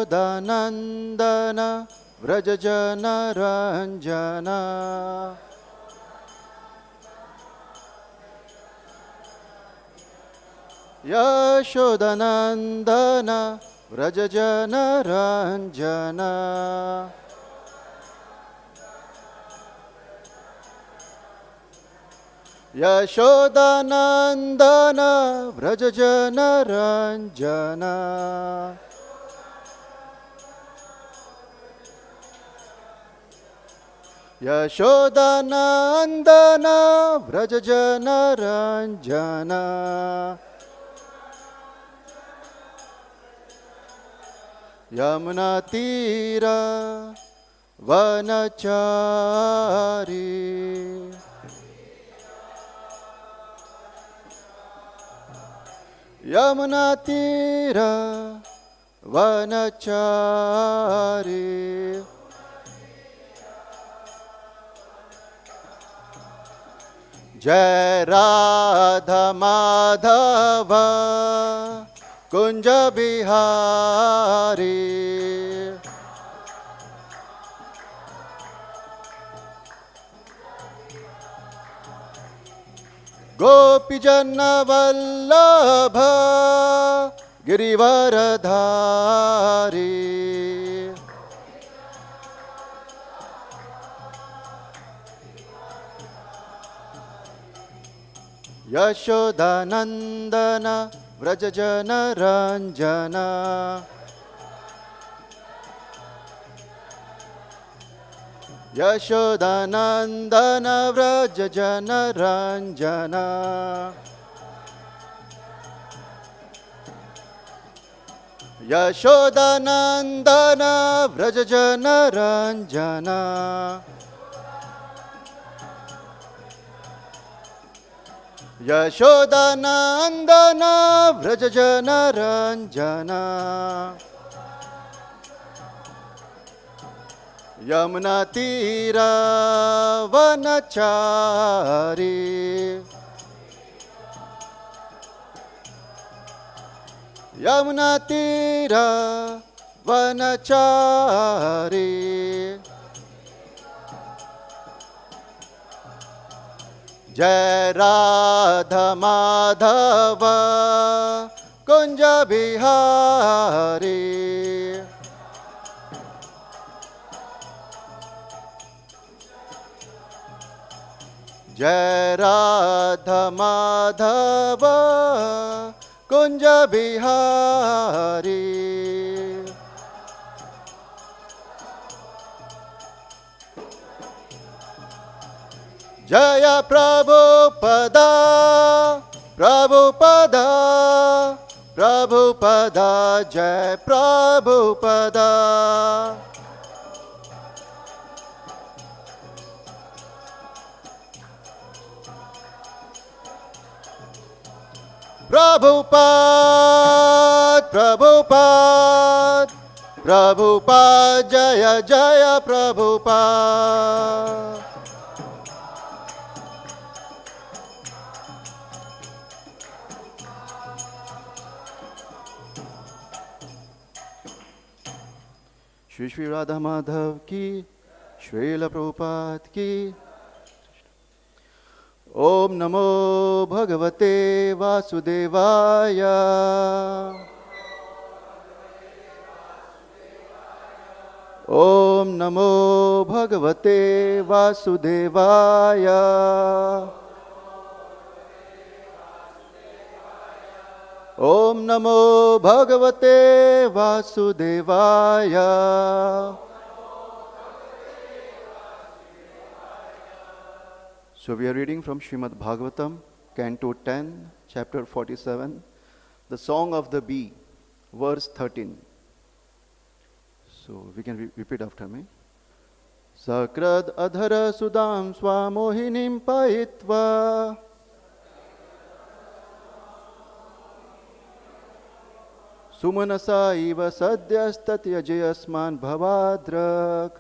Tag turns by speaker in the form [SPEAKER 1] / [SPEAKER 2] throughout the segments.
[SPEAKER 1] यशोदानन्दन व्रजजनरञ्जना यशोदानन्दन व्रजजनरञ्जना यशोदानन्दन व्रजजनरञ्जना यशोदानन्दन व्रजजनरञ्जना यमुनातीरा वनचारी यमुनातीरा वनचारी जय राधा माधव कुंज बिहारी गोपीजन वल्लभ गिरिवरधारी यशोदानन्दन व्रजजनरञ्जना यशोदानन्दन व्रजजनरञ्जना यशोदानन्दन व्रजजनरञ्जना यशोदानन्दन व्रजजनरञ्जना यमुनातीरा वनचारी यमुनातीरा वनचारी जय राधा माधव कुंज बिहारी जय राधा माधव कुंज बिहारी जय प्रभुपदा प्रभुपदा प्रभुपदा जय प्रभुपदा प्रभुपाद प्रभुपाद प्रभुपाद जय जय प्रभुपाद श्री श्री राधा माधव की, श्रील प्रभुपाद की। ओम नमो भगवते वासुदेवाय। ओम नमो भगवते वासुदेवाय। ओम नमो भगवते वासुदेवाय। So we are reading from Srimad Bhagavatam, Canto 10, Chapter 47, the Song of the Bee, verse 13. So we can repeat after me. sakṛd adhara-sudhāṁ svām mohinīṁ pāyayitvā. sumanasa iva sadyas tatyaje asmān bhavādṛk.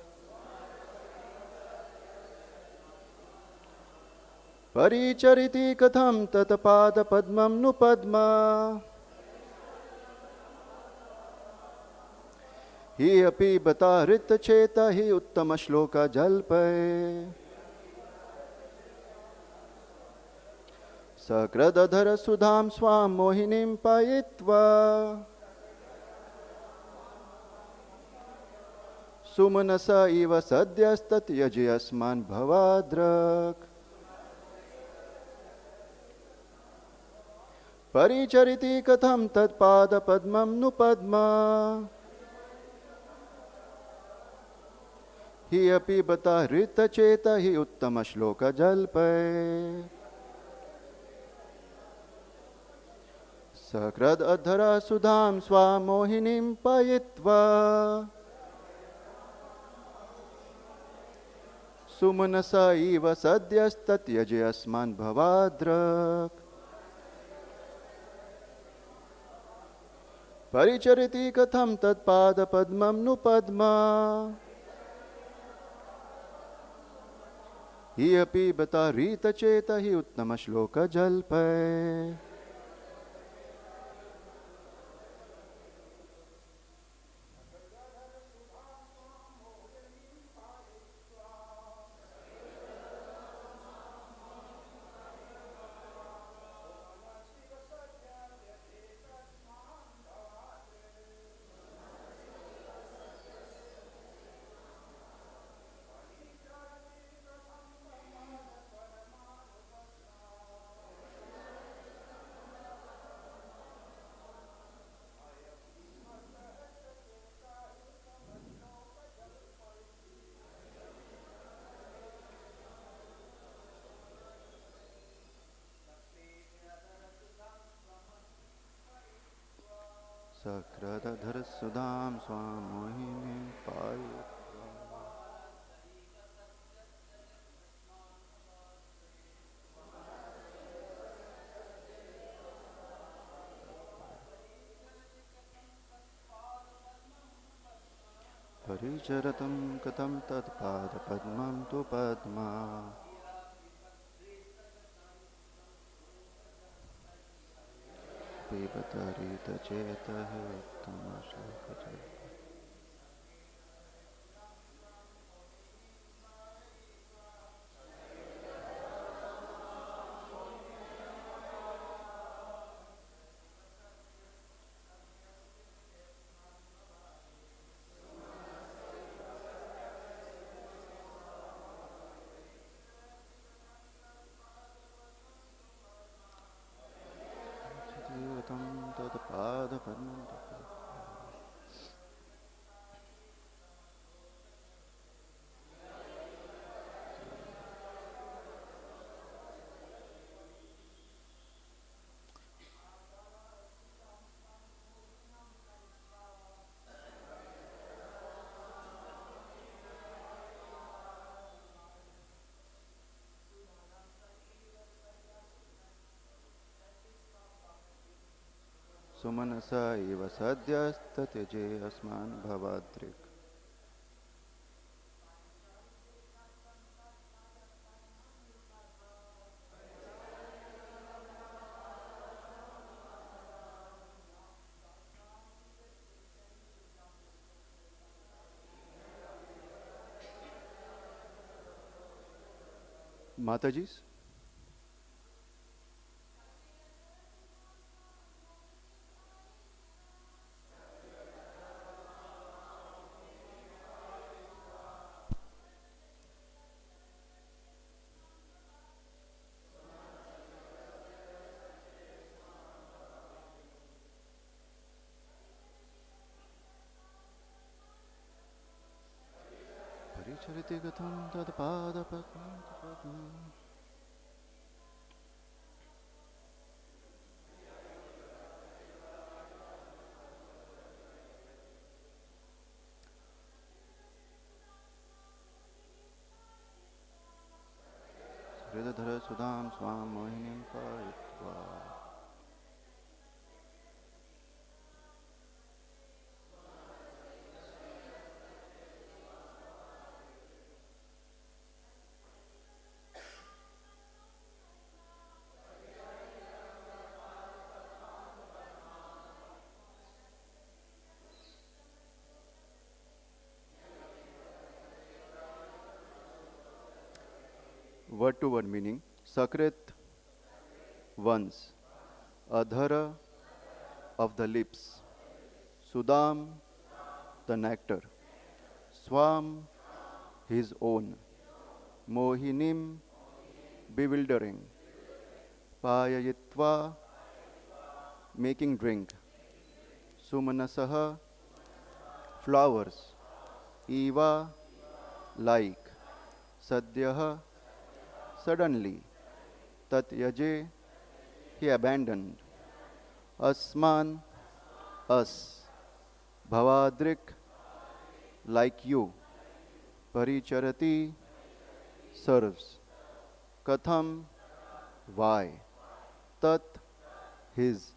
[SPEAKER 1] परिचरिति कथं tat-pāda-padmam nu padmā hi api bata hṛta-cetā hi uttamaḥ-śloka-jalpaiḥ sakṛd adhara-sudhāṁ svām mohinīm pāyayitvā sumanasa iva sadyas tatyaje asmān bhavādṛk paricarati kathaṁ tat-pāda-padmam nu padmā hi api bata hṛta-cetā hi uttamaḥ-śloka-jalpaiḥ sakṛd adhara-sudhāṁ svām mohinīm pāyayitvā sumanasa iva sadyas tatyaje asmān bhavādṛk paricarati kathaṁ tat-pāda-padmam nu padmā hi api bata hṛta-cetā hi uttamaḥ-śloka-jalpaiḥ sakṛd adhara-sudhāṁ svām mohinīṁ pāyayitvā paricharatam katham tat-pāda-padmam tu padmā bata hṛta-cetā uttamaḥ-śloka-jalpaiḥ tat-pāda-padmam sumanasa iva sadyas tatyaje asmān bhavādṛk Matajis. Paricarati kathaṁ tat-pāda-padmaṁ दधरस-sudhām svām mohinīṁ pāyayitvā Word to word meaning. Sakṛt, once. Adhara, of the lips. Sudhām, the nectar. Svāṁ, his own. Mohinīm, bewildering. Pāyayitvā, making drink. Sumanasaḥ, flowers. Eva, like. Sadyah, suddenly. Tatyaje, he abandoned. Asmān, us. Bhavādṛk, like you. Paricarati, serves. Katham, why. Tat, his.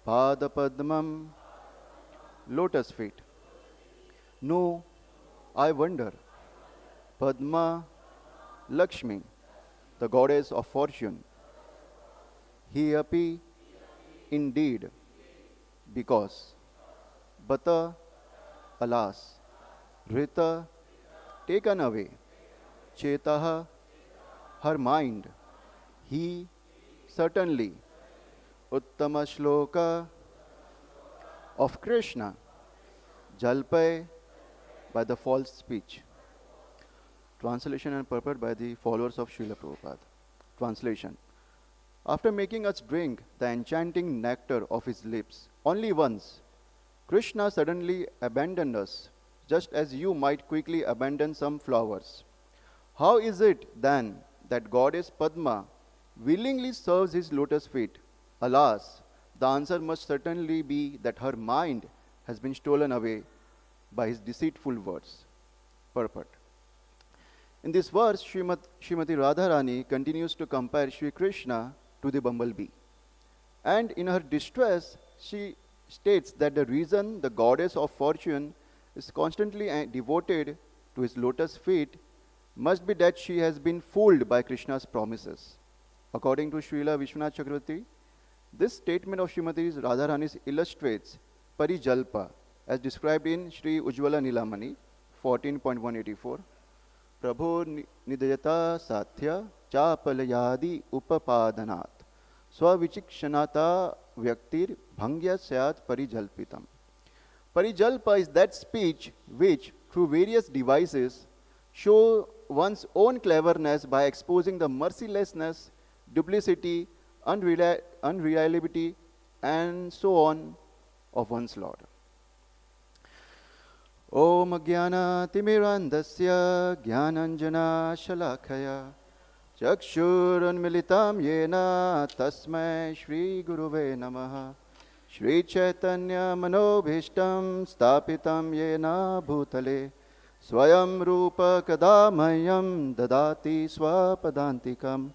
[SPEAKER 1] Pāda-padmam, lotus feet. No, I wonder. Padmā, Lakshmi, the goddess of fortune. He api, indeed, because. Bata, alas. Hṛta, taken away. Cetā, her mind. He, certainly. Uttamaḥ-śloka, of Krishna. Jalpaiḥ, by the false speech. Translation and purport by the followers of Srila Prabhupada. Translation. After making us drink the enchanting nectar of his lips only once, Krishna suddenly abandoned us, just as you might quickly abandon some flowers. How is it then that goddess Padma willingly serves his lotus feet? Alas, the answer must certainly be that her mind has been stolen away by his deceitful words. Purport. In this verse, Srimati Radharani continues to compare Sri Krishna to the bumblebee. And in her distress, she states that the reason the goddess of fortune is constantly devoted to his lotus feet must be that she has been fooled by Krishna's promises. According to Srila Vishwanath Chakravarti, this statement of Srimati Radharani illustrates parijalpa as described in Sri Ujjwala Nilamani 14.184. Prabho nidayata satya chapalayadi upapadanat swavichikshanata vyaktir bhangya syat parijalpitam. Parijalpa is that speech which, through various devices, show one's own cleverness by exposing the mercilessness, duplicity, unreliability, and so on of one's Lord. Om Jnana-timirandasya Jnananjana-shalakaya Chakshurunmilitam yena tasmai Shri Guruve namaha Shri Chaitanya Manobhishtam Stapitam yena bhutale Swayam Rupa Kadamayam Dadati Swapadantikam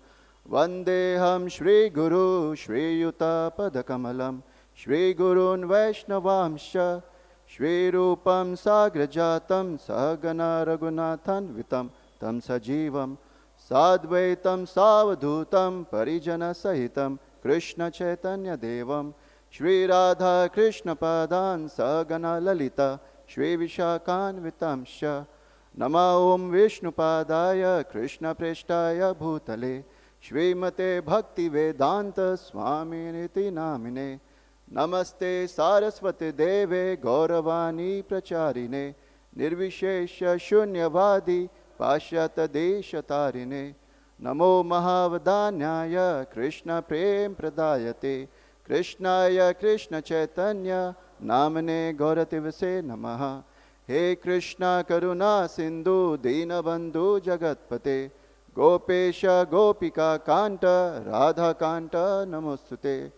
[SPEAKER 1] Vandeham Shri Guru Shri Yuta Padakamalam Shri Gurun Vaishnavamsha Shri Rupam Sagrajatam Sahagana Raghunathan Vitam Tam Sajivam Sadvaitam Savadhutam Parijana Sahitam Krishna Chaitanya Devam Shri Radha Krishna Padan Sahagana Lalita Shri Vishakan Vitamsha Nama Om Vishnu Padaya Krishna Preshtaya Bhutale Shri Mate Bhakti Vedanta Swami Niti Namine Namaste Saraswati Deve Gauravani Pracharine Nirvishesha Shunyavadi Pashyata Deshatarine Namo Mahavadanyaya Krishna Prem Pradayate Krishnaya Krishna Chaitanya Namane Gaurativase Namaha He Krishna Karuna Sindhu Dinabandhu Jagatpate Gopesha Gopika Kanta Radha Kanta Namostute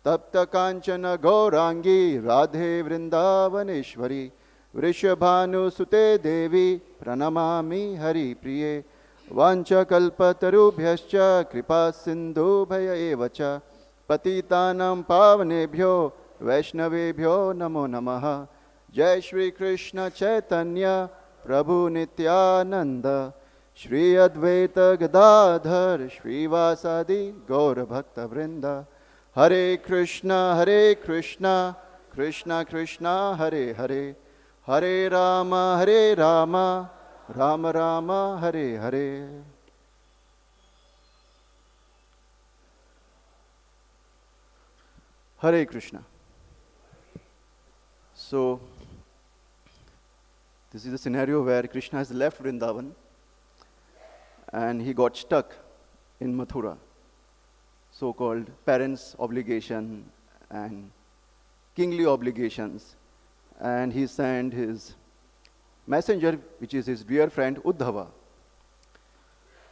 [SPEAKER 1] Tapta Kanchana Gaurangi Radhe Vrindavaneshwari Vrishabhanu Sute Devi Pranamami Hari Priye Vancha Kalpatarubhyascha Kripa Sindhu Bhaya Evacha Patitanam Pavanebhyo Vaishnavebhyo Namo Namaha Jai Shri Krishna Chaitanya Prabhu Nityananda Shri Advaita Gadadhar Shri Vasadi Gaura Bhakta Vrinda Hare Krishna, Krishna Krishna, Hare Hare, Hare Rama, Rama Rama, Hare Hare. Hare Krishna. So, this is a scenario where Krishna has left Vrindavan and he got stuck in Mathura, so-called parents' obligation and kingly obligations. And he sent his messenger, which is his dear friend Uddhava.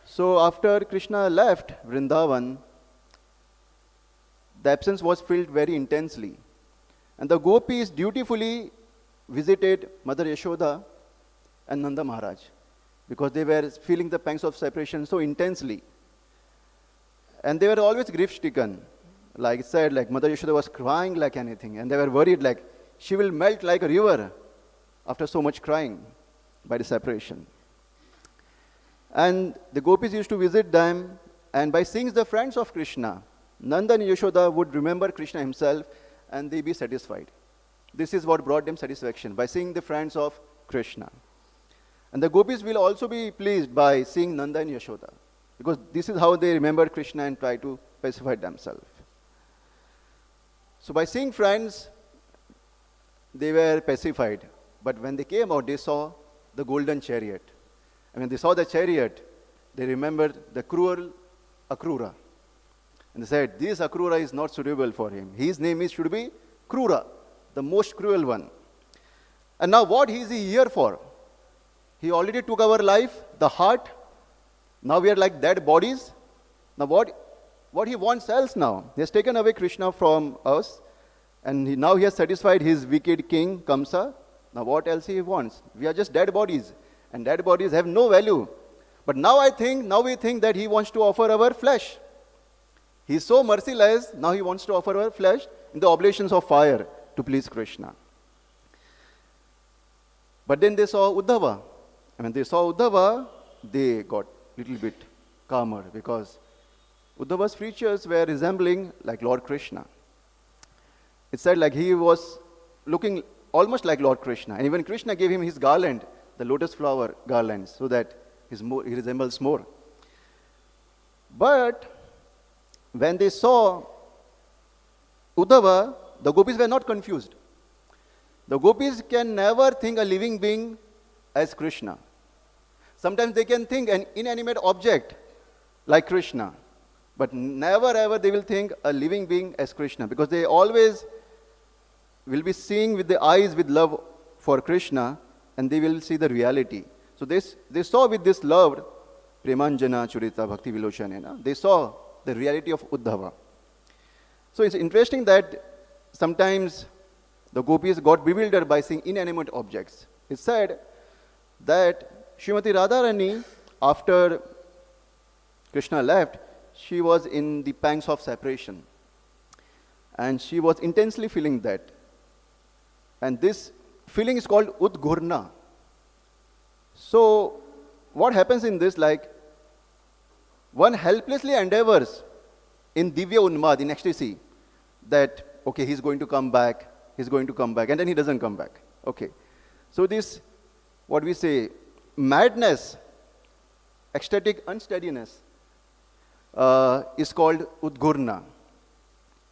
[SPEAKER 1] So after Krishna left Vrindavan, the absence was felt very intensely. And the gopis dutifully visited Mother Yashoda and Nanda Maharaj because they were feeling the pangs of separation so intensely. And they were always grief-stricken. Like it said, like Mother Yashoda was crying like anything, and they were worried like she will melt like a river after so much crying by the separation. And the gopis used to visit them, and by seeing the friends of Krishna, Nanda and Yashoda would remember Krishna himself and they be satisfied. This is what brought them satisfaction, by seeing the friends of Krishna. And the gopis will also be pleased by seeing Nanda and Yashoda, because this is how they remember Krishna and try to pacify themselves. So by seeing friends, they were pacified. But when they came out, they saw the golden chariot. And when they saw the chariot, they remembered the cruel Akrura. And they said, this Akrura is not suitable for him. His name should be Krura, the most cruel one. And now what is he here for? He already took our life, the heart. Now we are like dead bodies. Now what he wants else now? He has taken away Krishna from us. And now he has satisfied his wicked king, Kamsa. Now what else he wants? We are just dead bodies. And dead bodies have no value. But now we think that he wants to offer our flesh. He is so merciless, now he wants to offer our flesh in the oblations of fire to please Krishna. But then they saw Uddhava. And when they saw Uddhava, they got a little bit calmer, because Uddhava's features were resembling like Lord Krishna. It said like he was looking almost like Lord Krishna. And even Krishna gave him his garland, the lotus flower garland, so that he resembles more. But when they saw Uddhava, the gopis were not confused. The gopis can never think a living being as Krishna. Sometimes they can think an inanimate object like Krishna, but never ever they will think a living being as Krishna, because they always will be seeing with the eyes with love for Krishna, and they will see the reality. So they saw with this love, Premanjana Churita Bhakti Viloshanena, they saw the reality of Uddhava. So it's interesting that sometimes the gopis got bewildered by seeing inanimate objects. It's said that Srimati Radharani, after Krishna left, she was in the pangs of separation. And she was intensely feeling that. And this feeling is called Udghurna. So what happens in this, like one helplessly endeavors in Divya Unmad, in ecstasy, that, okay, he's going to come back, and then he doesn't come back. Okay. So this, what we say, madness, ecstatic unsteadiness, is called Udghurna.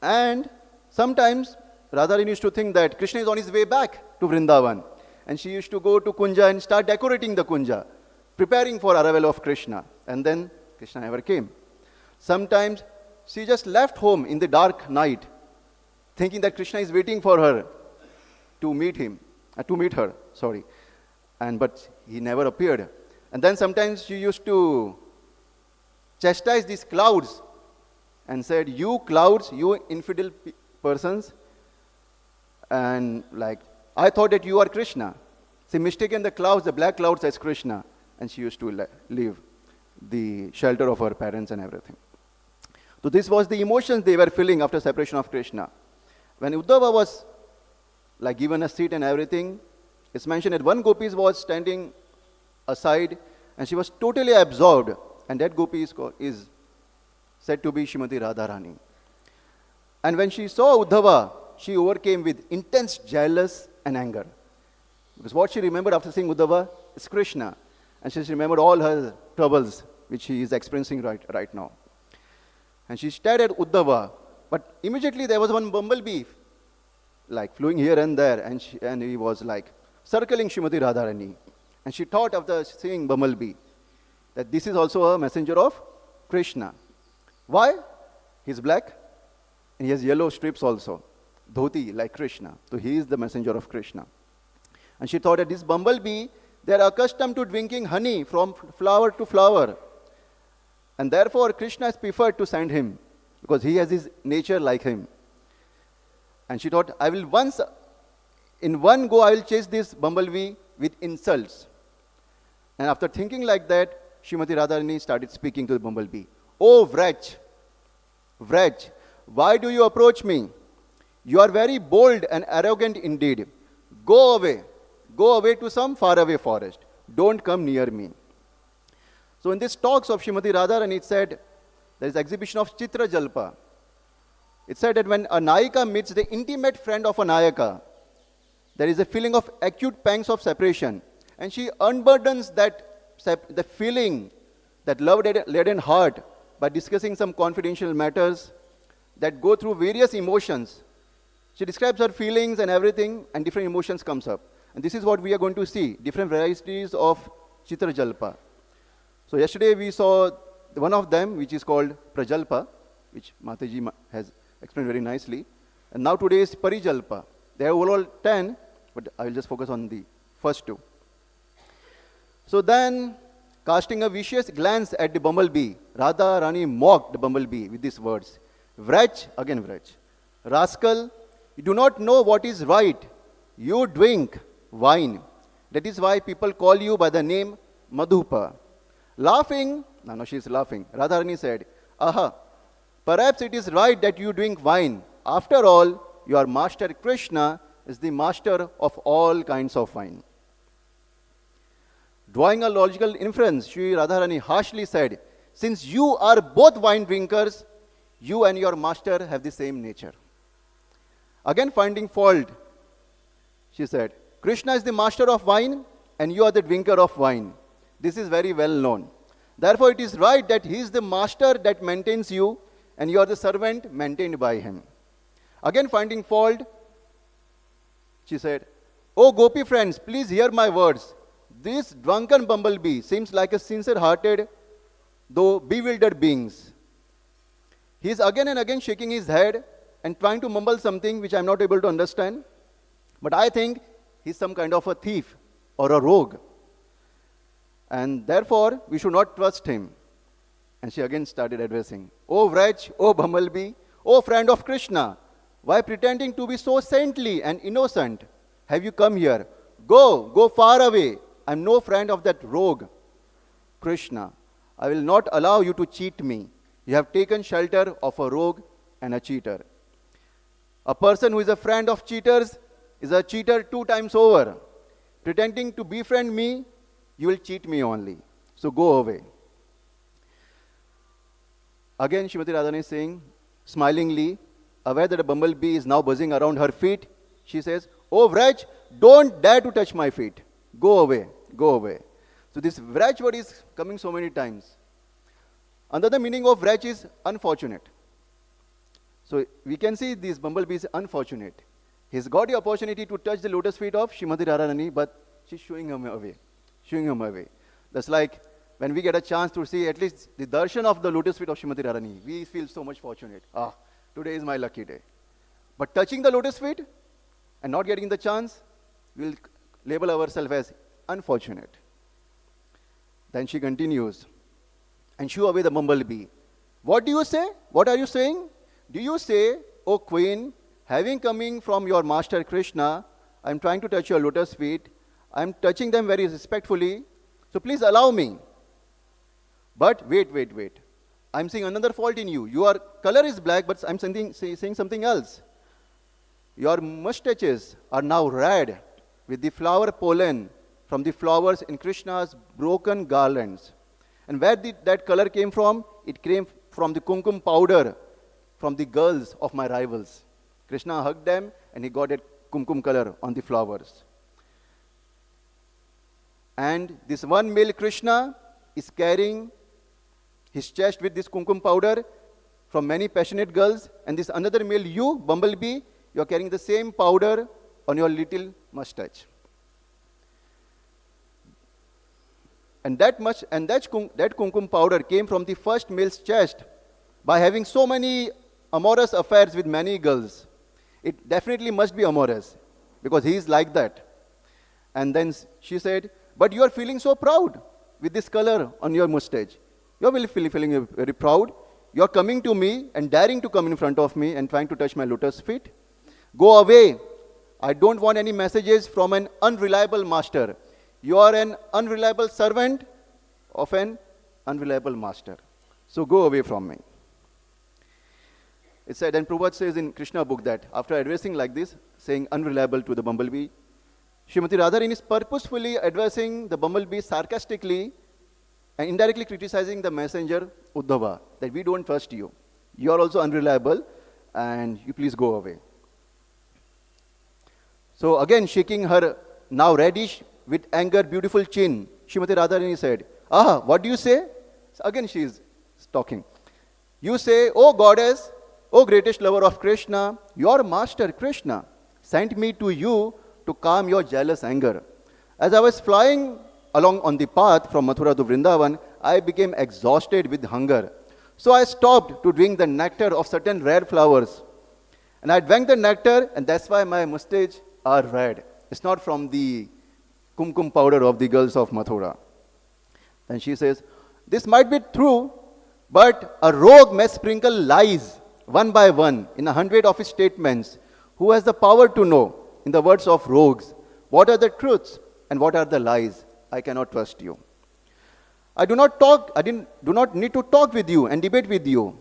[SPEAKER 1] And sometimes Radharani used to think that Krishna is on his way back to Vrindavan. And she used to go to Kunja and start decorating the Kunja, preparing for arrival of Krishna. And then Krishna never came. Sometimes she just left home in the dark night, thinking that Krishna is waiting for her to meet her. But he never appeared. And then sometimes she used to chastise these clouds and said, you clouds, you infidel persons, and like, I thought that you are Krishna. She mistaken the clouds, the black clouds, as Krishna, and she used to leave the shelter of her parents and everything. So this was the emotions they were feeling after separation of Krishna. When Uddhava was like given a seat and everything, it's mentioned that one gopi was standing aside and she was totally absorbed, and that gopi is said to be Srimati Radharani. And when she saw Uddhava, she overcame with intense jealous and anger. Because what she remembered after seeing Uddhava is Krishna. And she remembered all her troubles which she is experiencing right now. And she stared at Uddhava But immediately there was one bumblebee, like flying here and there, and he was like circling Srimati Radharani. And she thought after seeing bumblebee that this is also a messenger of Krishna. Why? He's black and he has yellow strips also. Dhoti like Krishna. So he is the messenger of Krishna. And she thought that this bumblebee, they are accustomed to drinking honey from flower to flower. And therefore Krishna has preferred to send him because he has his nature like him. And she thought, in one go I will chase this bumblebee with insults. And after thinking like that, Srimati Radharani started speaking to the bumblebee. Oh wretch, wretch, why do you approach me? You are very bold and arrogant indeed. Go away to some faraway forest. Don't come near me. So in these talks of Srimati Radharani, it said, there is exhibition of Chitra Jalpa. It said that when a Nayika meets the intimate friend of a Nayaka, there is a feeling of acute pangs of separation. And she unburdens the feeling, that love-laden heart, by discussing some confidential matters that go through various emotions. She describes her feelings and everything, and different emotions comes up. And this is what we are going to see, different varieties of Chitra Jalpa. So yesterday we saw one of them, which is called Prajalpa, which Mataji has explained very nicely. And now today is Parijalpa. There are overall 10, but I will just focus on the first two. So then, casting a vicious glance at the bumblebee, Radharani mocked the bumblebee with these words. Wretch, again wretch, rascal, you do not know what is right. You drink wine. That is why people call you by the name Madhupa. Laughing, no, she is laughing. Radharani said, aha, perhaps it is right that you drink wine. After all, your master Krishna is the master of all kinds of wine. Drawing a logical inference, Sri Radharani harshly said, since you are both wine drinkers, you and your master have the same nature. Again finding fault, she said, Krishna is the master of wine and you are the drinker of wine. This is very well known. Therefore it is right that he is the master that maintains you and you are the servant maintained by him. Again finding fault, she said, oh Gopi friends, please hear my words. This drunken bumblebee seems like a sincere-hearted, though bewildered beings. He is again and again shaking his head and trying to mumble something which I am not able to understand. But I think he is some kind of a thief or a rogue. And therefore, we should not trust him. And she again started addressing, oh wretch, oh bumblebee, oh friend of Krishna, why pretending to be so saintly and innocent have you come here? Go far away. I am no friend of that rogue, Krishna. I will not allow you to cheat me. You have taken shelter of a rogue and a cheater. A person who is a friend of cheaters is a cheater 2 times over. Pretending to befriend me, you will cheat me only. So go away. Again, Srimati Radharani is saying, smilingly, aware that a bumblebee is now buzzing around her feet, she says, oh wretch, don't dare to touch my feet. Go away, go away. So this wretch word is coming so many times. Another meaning of wretch is unfortunate. So we can see this bumblebee is unfortunate. He's got the opportunity to touch the lotus feet of Srimati Radharani, but she's shooing him away. That's like when we get a chance to see at least the darshan of the lotus feet of Srimati Radharani, we feel so much fortunate. Today is my lucky day. But touching the lotus feet and not getting the chance, we'll label ourselves as unfortunate. Then she continues and shoo away the bumblebee. What do you say? What are you saying? Do you say, O queen, having coming from your master Krishna, I am trying to touch your lotus feet. I am touching them very respectfully. So please allow me. But wait. I am seeing another fault in you. Your color is black, but I am saying something else. Your mustaches are now red with the flower pollen from the flowers in Krishna's broken garlands. And where that color came from? It came from the kumkum powder from the girls of my rivals. Krishna hugged them and he got that kumkum color on the flowers. And this one male Krishna is carrying his chest with this kumkum powder from many passionate girls, and this another male, you, bumblebee, you are carrying the same powder on your little mustache. And that kumkum powder came from the first male's chest by having so many amorous affairs with many girls. It definitely must be amorous, because he is like that. And then she said, but you are feeling so proud with this color on your mustache. You are really feeling very proud. You are coming to me and daring to come in front of me and trying to touch my lotus feet. Go away. I don't want any messages from an unreliable master. You are an unreliable servant of an unreliable master. So go away from me. It said, and Prabhupada says in Krishna book that after addressing like this, saying unreliable to the bumblebee, Srimati Radharani is purposefully addressing the bumblebee sarcastically and indirectly criticizing the messenger Uddhava, that we don't trust you. You are also unreliable, and you please go away. So again, shaking her now reddish with anger beautiful chin, Srimati Radharani said, what do you say? So again she is talking. You say, O goddess, O greatest lover of Krishna, your master Krishna sent me to you to calm your jealous anger. As I was flying along on the path from Mathura to Vrindavan, I became exhausted with hunger. So I stopped to drink the nectar of certain rare flowers. And I drank the nectar, and that's why my mustache are red. It's not from the kumkum powder of the girls of Mathura. And she says, this might be true, but a rogue may sprinkle lies one by one in 100 of his statements. Who has the power to know, in the words of rogues, what are the truths and what are the lies? I cannot trust you. I do not need to talk with you and debate with you,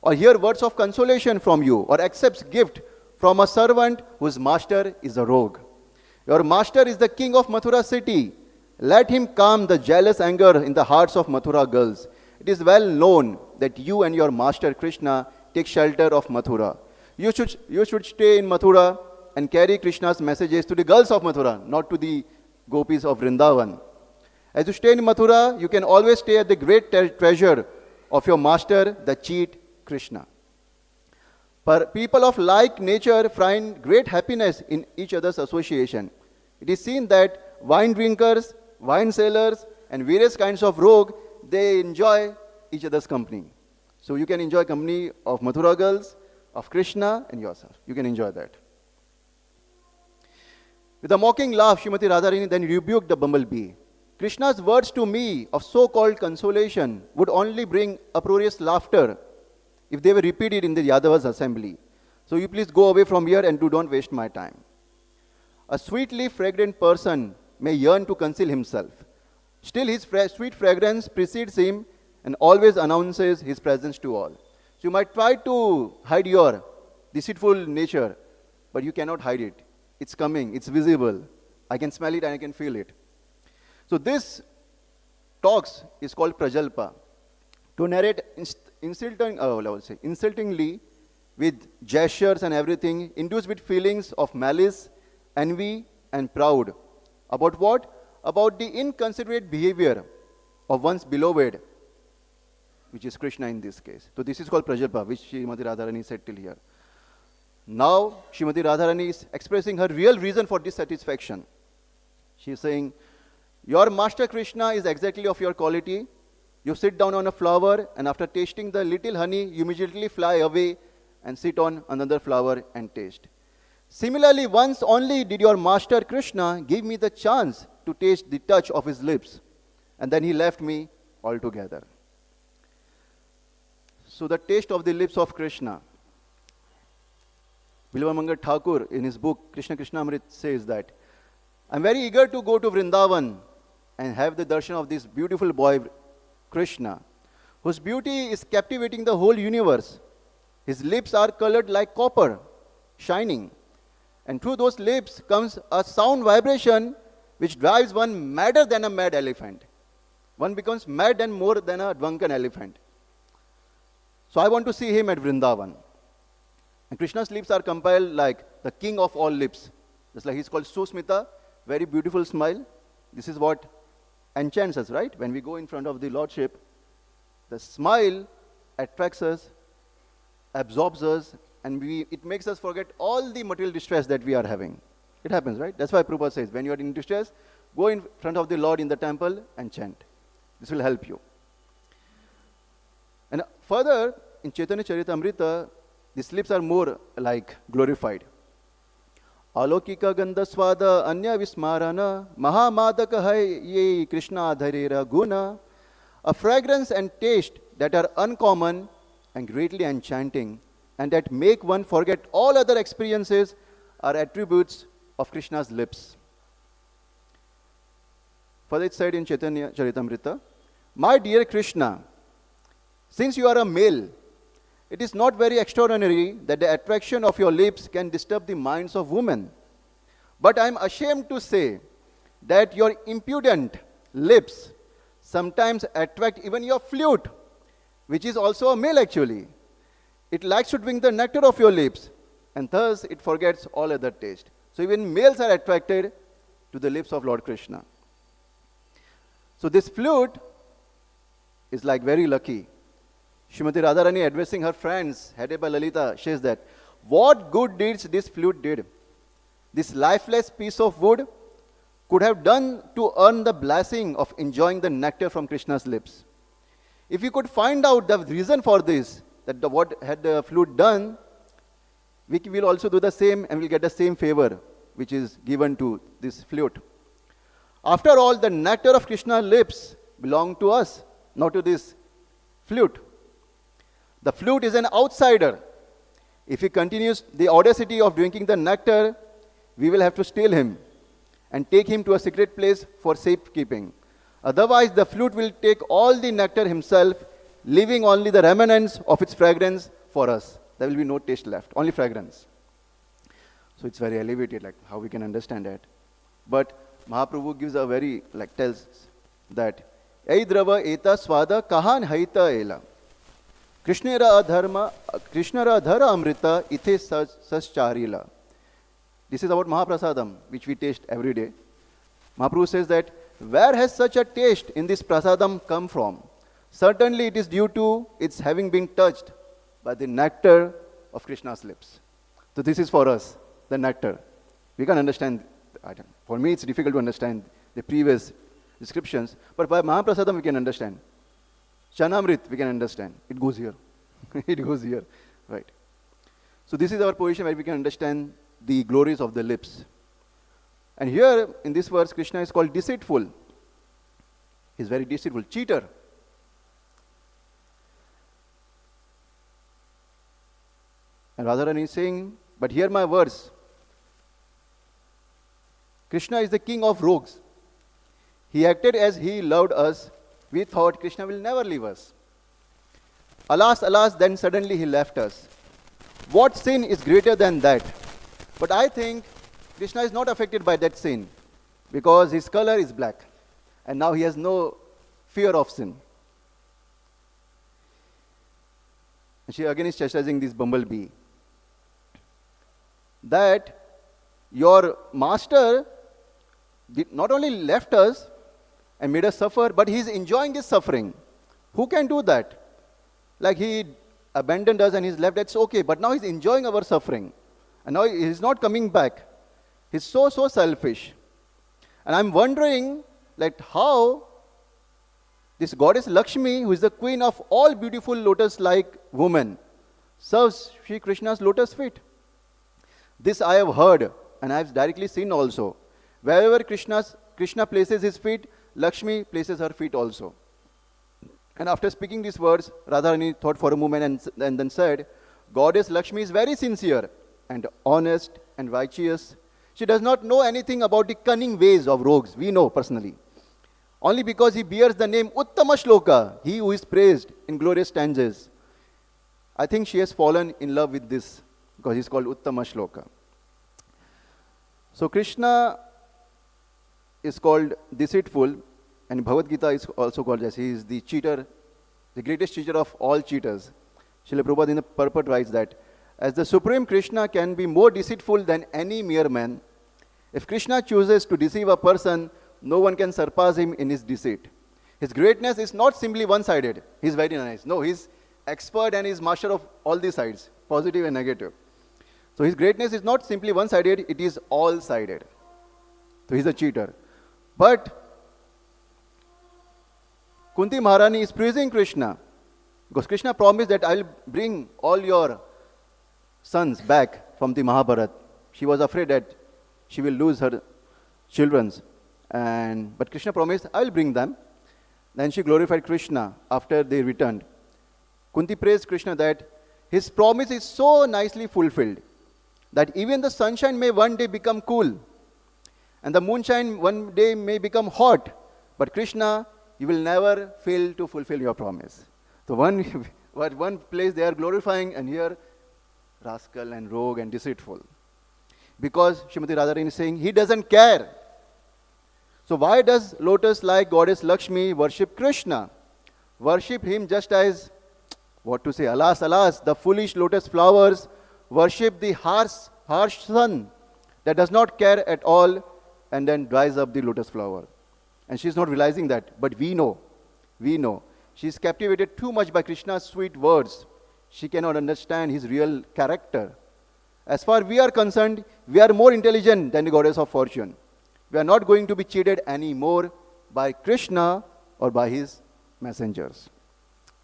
[SPEAKER 1] or hear words of consolation from you, or accept gift from a servant whose master is a rogue. Your master is the king of Mathura city. Let him calm the jealous anger in the hearts of Mathura girls. It is well known that you and your master Krishna take shelter of Mathura. You should stay in Mathura and carry Krishna's messages to the girls of Mathura, not to the gopis of Vrindavan. As you stay in Mathura, you can always stay at the great treasure of your master, the cheat Krishna. People of like nature find great happiness in each other's association. It is seen that wine drinkers, wine sellers, and various kinds of rogue, they enjoy each other's company. So you can enjoy company of Mathura girls, of Krishna, and yourself. You can enjoy that. With a mocking laugh, Srimati Radharani then rebuked the bumblebee. Krishna's words to me of so-called consolation would only bring uproarious laughter if they were repeated in the Yadavas assembly. So you please go away from here and don't waste my time. A sweetly fragrant person may yearn to conceal himself. Still his sweet fragrance precedes him and always announces his presence to all. So you might try to hide your deceitful nature, but you cannot hide it. It's coming, it's visible. I can smell it and I can feel it. So this talks is called prajalpa. To narrate insultingly with gestures and everything, induced with feelings of malice, envy, and proud. About what? About the inconsiderate behavior of one's beloved, which is Krishna in this case. So this is called prajalpa, which Srimati Radharani said till here. Now, Srimati Radharani is expressing her real reason for dissatisfaction. She is saying, your master Krishna is exactly of your quality. You sit down on a flower, and after tasting the little honey, you immediately fly away and sit on another flower and taste. Similarly, once only did your master Krishna give me the chance to taste the touch of his lips, and then he left me altogether. So the taste of the lips of Krishna. Bilvamangal Thakur in his book Krishna Krishnamrit says that, I'm very eager to go to Vrindavan and have the darshan of this beautiful boy Krishna, whose beauty is captivating the whole universe. His lips are colored like copper, shining. And through those lips comes a sound vibration which drives one madder than a mad elephant. One becomes mad and more than a drunken elephant. So I want to see him at Vrindavan. And Krishna's lips are compiled like the king of all lips. Just like he's called Susmita, very beautiful smile. This is what enchants us, right? When we go in front of the Lordship, the smile attracts us absorbs us, and it makes us forget all the material distress that we are having. It happens, right? That's why Prabhupada says, when you are in distress, go in front of the Lord in the temple and chant. This will help you. And further, in Chaitanya Charitamrita, the lips are more like glorified. Alokika gandha swada anya vismarana mahamadaka hai ye Krishna adharera guna. A fragrance and taste that are uncommon and greatly enchanting, and that make one forget all other experiences, are attributes of Krishna's lips. Further it said in Chaitanya Charitamrita, my dear Krishna, since you are a male, it is not very extraordinary that the attraction of your lips can disturb the minds of women. But I am ashamed to say that your impudent lips sometimes attract even your flute, which is also a male actually. It likes to drink the nectar of your lips, and thus it forgets all other taste. So even males are attracted to the lips of Lord Krishna. So this flute is like very lucky. Srimati Radharani, addressing her friends, headed by Lalita, says that, what good deeds this flute did. This lifeless piece of wood could have done to earn the blessing of enjoying the nectar from Krishna's lips. If you could find out the reason for this, that what had the flute done, we will also do the same and will get the same favor which is given to this flute. After all, the nectar of Krishna's lips belong to us, not to this flute. The flute is an outsider. If he continues the audacity of drinking the nectar, we will have to steal him and take him to a secret place for safekeeping. Otherwise, the flute will take all the nectar himself, leaving only the remnants of its fragrance for us. There will be no taste left, only fragrance. So it's very elevated, like how we can understand that. But Mahaprabhu gives a very, tells that, Eidrava eta swada kahan haita ela. Krishnara adhara amrita ithe sascharila. This is about Mahaprasadam, which we taste every day. Mahaprabhu says that, where has such a taste in this prasadam come from? Certainly it is due to its having been touched by the nectar of Krishna's lips. So this is for us, the nectar. We can understand, for me it's difficult to understand the previous descriptions, but by Mahaprasadam we can understand. Chanamrit we can understand. It goes here. It goes here. Right. So this is our position where we can understand the glories of the lips. And here in this verse, Krishna is called deceitful. He is very deceitful, cheater. And Radharani is saying, but hear my words. Krishna is the king of rogues. He acted as he loved us. We thought Krishna will never leave us. Alas, alas, then suddenly he left us. What sin is greater than that? But I think Krishna is not affected by that sin because his color is black. And now he has no fear of sin. And she again is chastising this bumblebee. That your master not only left us and made us suffer, but he is enjoying his suffering. Who can do that? Like he abandoned us and he's left, that's okay. But now he's enjoying our suffering. And now he's not coming back. He's so selfish. And I'm wondering, how this goddess Lakshmi, who is the queen of all beautiful lotus-like women, serves Sri Krishna's lotus feet. This I have heard, and I have directly seen also. Wherever Krishna places his feet, Lakshmi places her feet also. And after speaking these words, Radharani thought for a moment and then said, Goddess Lakshmi is very sincere and honest and righteous. She does not know anything about the cunning ways of rogues, we know personally. Only because he bears the name uttamaḥ-śloka, he who is praised in glorious stanzas. I think she has fallen in love with this because he's called uttamaḥ-śloka. So Krishna is called deceitful, and Bhagavad Gita is also called as he is the cheater, the greatest cheater of all cheaters. Srila Prabhupada in the purport writes that, as the Supreme Krishna can be more deceitful than any mere man, if Krishna chooses to deceive a person, no one can surpass him in his deceit. His greatness is not simply one-sided. He's very nice. No, he's expert and is master of all the sides, positive and negative. So his greatness is not simply one-sided, it is all-sided. So he's a cheater. But Kunti Maharani is praising Krishna because Krishna promised that I'll bring all your sons back from the Mahabharata. She was afraid that she will lose her children. But Krishna promised, I'll bring them. Then she glorified Krishna after they returned. Kunti praised Krishna that his promise is so nicely fulfilled that even the sunshine may one day become cool and the moonshine one day may become hot. But Krishna, you will never fail to fulfill your promise. So one place they are glorifying, and here rascal and rogue and deceitful. Because Srimati Radharani is saying, he doesn't care. So why does lotus-like goddess Lakshmi worship Krishna? Worship him just as, what to say, alas, alas, the foolish lotus flowers worship the harsh sun that does not care at all and then dries up the lotus flower. And she's not realizing that, but we know. She's captivated too much by Krishna's sweet words. She cannot understand his real character. As far as we are concerned, we are more intelligent than the goddess of fortune. We are not going to be cheated anymore by Krishna or by his messengers.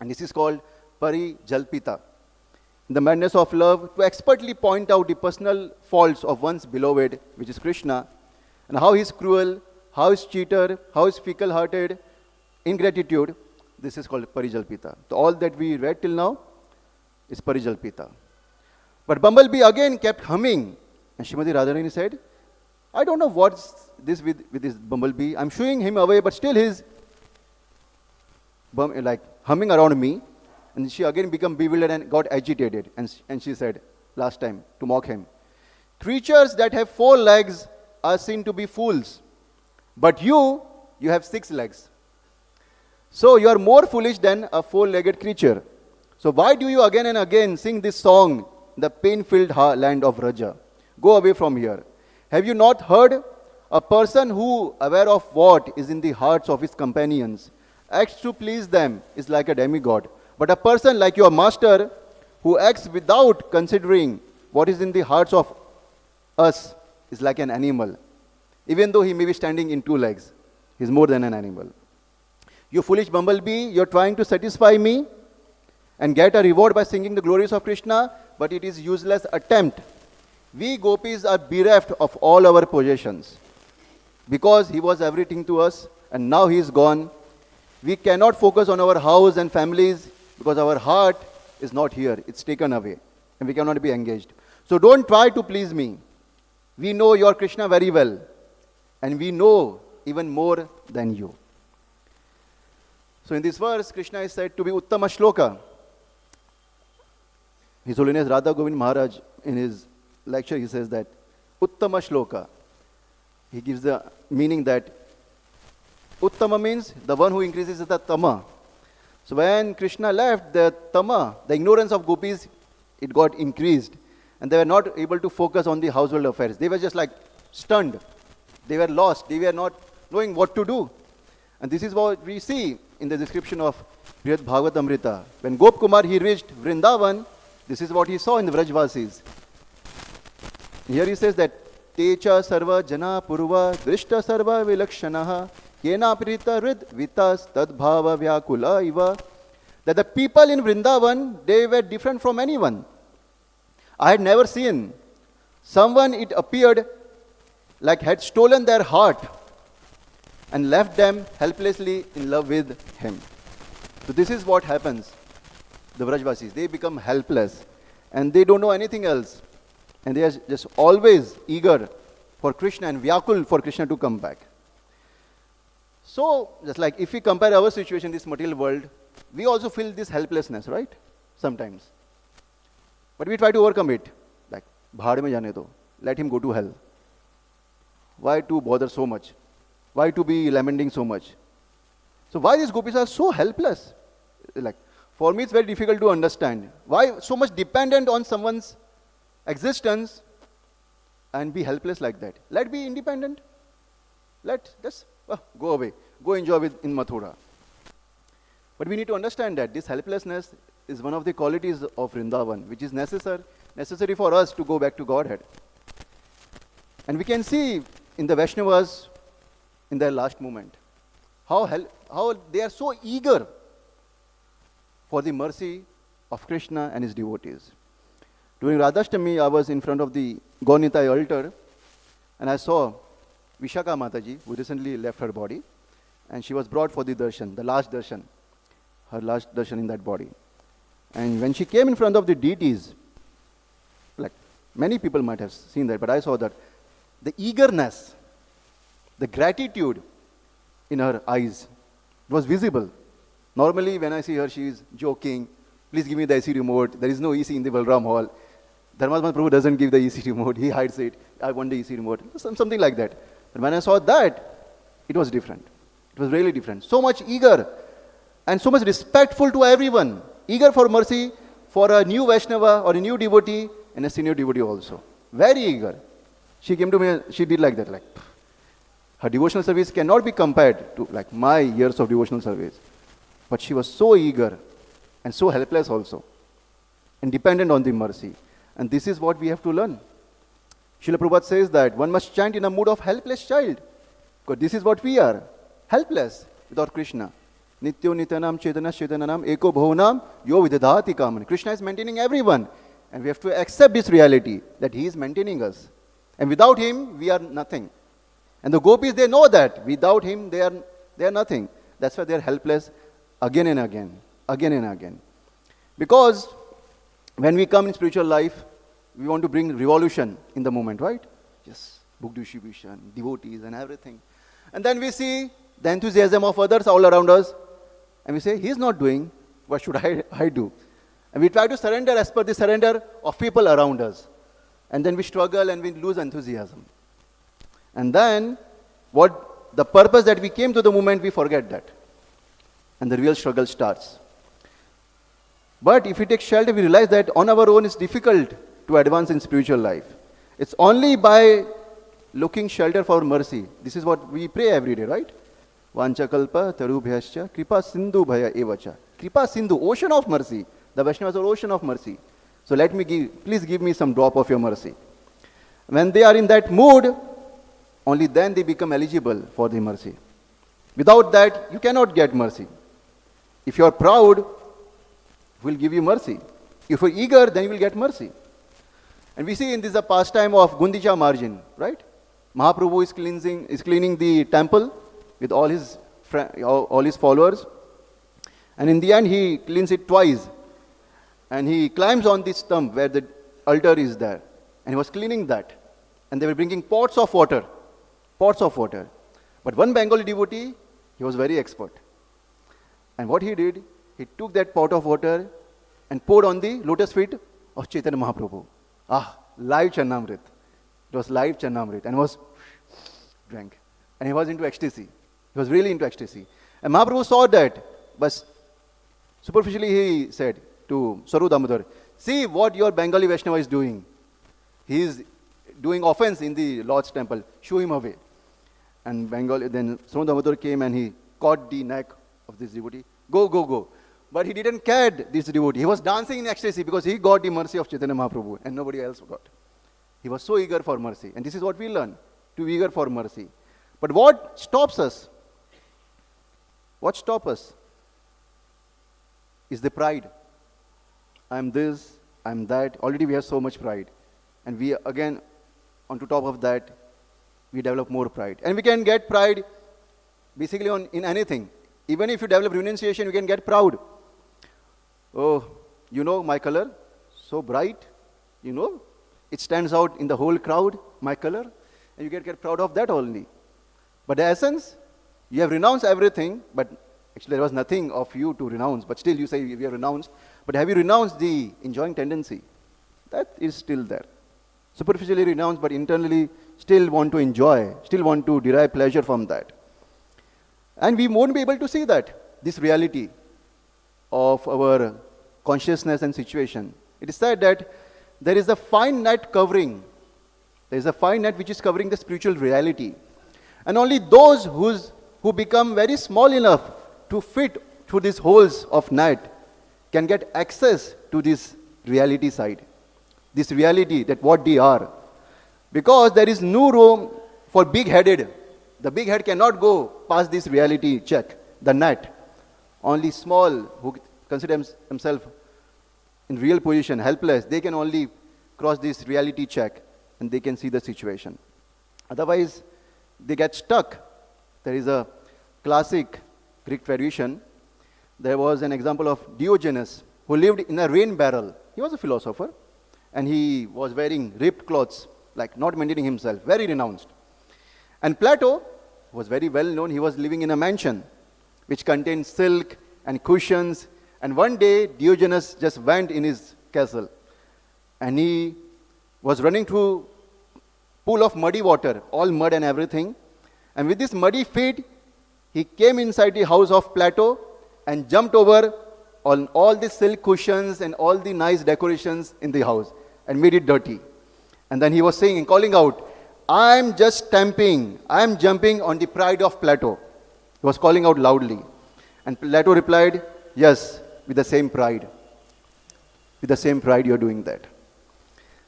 [SPEAKER 1] And this is called parijalpita. In the madness of love, to expertly point out the personal faults of one's beloved, which is Krishna, and how he's cruel, how he's cheater, how he's fickle-hearted, ingratitude, this is called parijalpita. So all that we read till now is parijalpita. But Bumblebee again kept humming. And Srimati Radharani said, I don't know what's this with this bumblebee. I'm shooing him away, but still he's like humming around me. And she again became bewildered and got agitated. And she said, last time, to mock him, creatures that have 4 legs are seen to be fools. But you have 6 legs. So you are more foolish than a 4-legged creature. So why do you again and again sing this song, the pain-filled land of Raja? Go away from here. Have you not heard? A person who, aware of what is in the hearts of his companions, acts to please them is like a demigod. But a person like your master, who acts without considering what is in the hearts of us, is like an animal. Even though he may be standing in 2 legs, he is more than an animal. You foolish bumblebee, you are trying to satisfy me and get a reward by singing the glories of Krishna, but it is useless attempt. We gopis are bereft of all our possessions because he was everything to us and now he is gone. We cannot focus on our house and families because our heart is not here. It's taken away and we cannot be engaged. So don't try to please me. We know your Krishna very well and we know even more than you. So in this verse, Krishna is said to be uttamaḥ-śloka. His Holiness Radha Govind Maharaj, in his lecture, he says that uttamaḥ-śloka. He gives the meaning that uttama means the one who increases the tama. So when Krishna left, the tama, the ignorance of gopis, it got increased. And they were not able to focus on the household affairs. They were just like stunned. They were lost. They were not knowing what to do. And this is what we see in the description of Brihad Bhagavatamrita. When Gop Kumar, he reached Vrindavan, this is what he saw in the Vrajvasis. Here he says that Techa sarva jana purva drishta sarva vilakshanaha kena prita rid vitas tadbhava vyakula iva. That the people in Vrindavan, they were different from anyone. I had never seen someone, it appeared, like had stolen their heart and left them helplessly in love with him. So this is what happens. The Vrajvasis, they become helpless and they don't know anything else. And they are just always eager for Krishna and vyakul for Krishna to come back. So, just like if we compare our situation in this material world, we also feel this helplessness, right? Sometimes. But we try to overcome it. Like, bhaad mein jane do. Let him go to hell. Why to bother so much? Why to be lamenting so much? So why these gopis are so helpless? Like, for me it's very difficult to understand. Why so much dependent on someone's existence and be helpless like that? Let be independent. Let just go away. Go enjoy in Mathura. But we need to understand that this helplessness is one of the qualities of Vrindavan, which is necessary for us to go back to Godhead. And we can see in the Vaishnavas in their last moment how they are so eager for the mercy of Krishna and his devotees. During Radhashtami, I was in front of the Gaunitai altar and I saw Vishaka Mataji, who recently left her body, and she was brought for the darshan, her last darshan in that body. And when she came in front of the deities, like many people might have seen that, but I saw that the eagerness, the gratitude in her eyes was visible. Normally when I see her, she is joking, please give me the AC remote, there is no AC in the Balram hall. Dharmadhama Prabhu doesn't give the AC remote, he hides it, I want the AC remote, something like that. But when I saw that, it was different. It was really different. So much eager and so much respectful to everyone. Eager for mercy for a new Vaishnava or a new devotee and a senior devotee also. Very eager. She came to me, she did like that. Like, her devotional service cannot be compared to like my years of devotional service. But she was so eager and so helpless also. And dependent on the mercy. And this is what we have to learn. Srila Prabhupada says that one must chant in a mood of helpless child. Because this is what we are. Helpless without Krishna. Nityo nityanam chetanam eko bhavanam yo vidadhati kaman. Krishna is maintaining everyone. And we have to accept this reality that he is maintaining us. And without him, we are nothing. And the gopis, they know that. Without him, they are nothing. That's why they are helpless again and again. Because when we come in spiritual life, we want to bring revolution in the moment, right? Yes, book distribution, devotees and everything. And then we see the enthusiasm of others all around us. And we say, he's not doing, what should I do? And we try to surrender as per the surrender of people around us. And then we struggle and we lose enthusiasm. And then, the purpose that we came to the movement, we forget that. And the real struggle starts. But if we take shelter, we realize that on our own it's difficult to advance in spiritual life. It's only by looking shelter for mercy. This is what we pray every day, right? Vanchakalpa tarubhyascha kripa sindhu bhaya evacha. Kripa sindhu, ocean of mercy. The Vaishnavas are ocean of mercy. So please give me some drop of your mercy. When they are in that mood, only then they become eligible for the mercy. Without that, you cannot get mercy. If you are proud, we'll give you mercy. If you're eager, then you will get mercy. And we see in this a pastime of Gundicha margin, right? Mahaprabhu is cleaning the temple with all his followers. And in the end, he cleans it twice. And he climbs on this stump where the altar is there. And he was cleaning that. And they were bringing pots of water. But one Bengali devotee, he was very expert. And what he did, he took that pot of water and poured on the lotus feet of Chaitanya Mahaprabhu. Live Channamrit. It was live Channamrit. And was drank. And he was into ecstasy. He was really into ecstasy. And Mahaprabhu saw that. But superficially he said to Saru Damodar, see what your Bengali Vaishnava is doing. He is doing offense in the Lord's temple. Shoo him away. And then Saru Damodar came and he caught the neck of this devotee. Go. But he didn't care this devotee. He was dancing in ecstasy because he got the mercy of Chaitanya Mahaprabhu and nobody else got. He was so eager for mercy. And this is what we learn, to be eager for mercy. But what stops us? What stops us is the pride. I'm this, I'm that. Already we have so much pride. And we again, on top of that, we develop more pride. And we can get pride basically in anything. Even if you develop renunciation, you can get proud. Oh, you know my color, so bright, you know, it stands out in the whole crowd, my color, and you get proud of that only. But the essence, you have renounced everything, but actually there was nothing of you to renounce, but still you say we have renounced. But have you renounced the enjoying tendency? That is still there. Superficially renounced, but internally still want to enjoy, still want to derive pleasure from that. And we won't be able to see that, this reality of our consciousness and situation. It is said that there is a fine net covering. There is a fine net which is covering the spiritual reality. And only those who become very small enough to fit through these holes of net, can get access to this reality side, this reality that what they are. Because there is no room for big-headed. The big head cannot go past this reality check, the net. Only small, who consider themselves in real position, helpless, they can only cross this reality check and they can see the situation. Otherwise, they get stuck. There is a classic Greek tradition. There was an example of Diogenes, who lived in a rain barrel. He was a philosopher, and he was wearing ripped clothes, like not maintaining himself, very renounced. And Plato was very well known. He was living in a mansion which contained silk and cushions. And one day, Diogenes just went in his castle, and he was running through pool of muddy water, all mud and everything. And with this muddy feet, he came inside the house of Plato and jumped over on all the silk cushions and all the nice decorations in the house and made it dirty. And then he was saying and calling out, I'm just stamping, I'm jumping on the pride of Plato. He was calling out loudly. And Plato replied, yes, with the same pride. With the same pride you're doing that.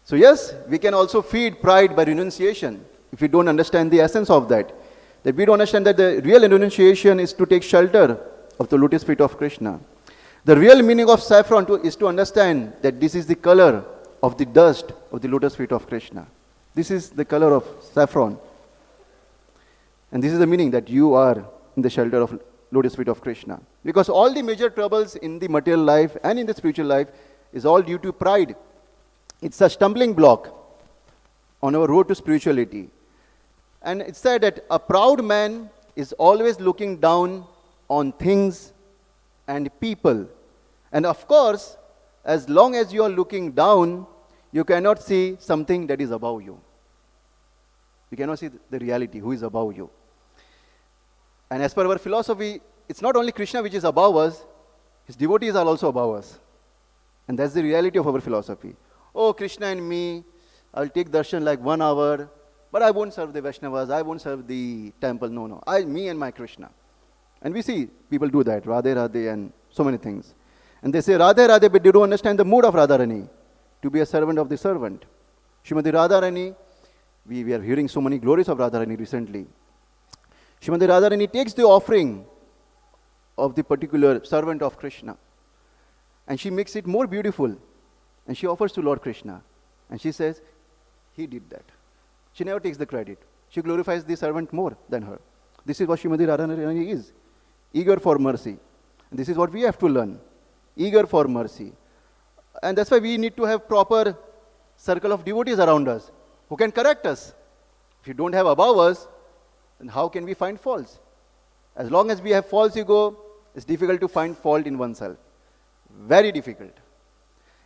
[SPEAKER 1] So yes, we can also feed pride by renunciation if we don't understand the essence of that. That we don't understand that the real renunciation is to take shelter of the lotus feet of Krishna. The real meaning of saffron is to understand that this is the color of the dust of the lotus feet of Krishna. This is the color of saffron. And this is the meaning that you are in the shelter of lotus feet of Krishna. Because all the major troubles in the material life and in the spiritual life is all due to pride. It's a stumbling block on our road to spirituality. And it's said that a proud man is always looking down on things and people. And of course, as long as you are looking down, you cannot see something that is above you. You cannot see the reality, who is above you. And as per our philosophy, it's not only Krishna which is above us, his devotees are also above us. And that's the reality of our philosophy. Oh, Krishna and me, I'll take darshan like 1 hour, but I won't serve the Vaishnavas, I won't serve the temple, no. Me and my Krishna. And we see people do that, Radhe Radhe and so many things. And they say Radhe Radhe, but they don't understand the mood of Radharani, to be a servant of the servant. Srimati Radharani, we are hearing so many glories of Radharani recently. Srimati Radharani takes the offering of the particular servant of Krishna, and she makes it more beautiful, and she offers to Lord Krishna. And she says, he did that. She never takes the credit. She glorifies the servant more than her. This is what Srimati Radharani is, eager for mercy. And this is what we have to learn, eager for mercy. And that's why we need to have proper circle of devotees around us who can correct us. If you don't have above us, then how can we find faults? As long as we have false ego, it's difficult to find fault in oneself. Very difficult.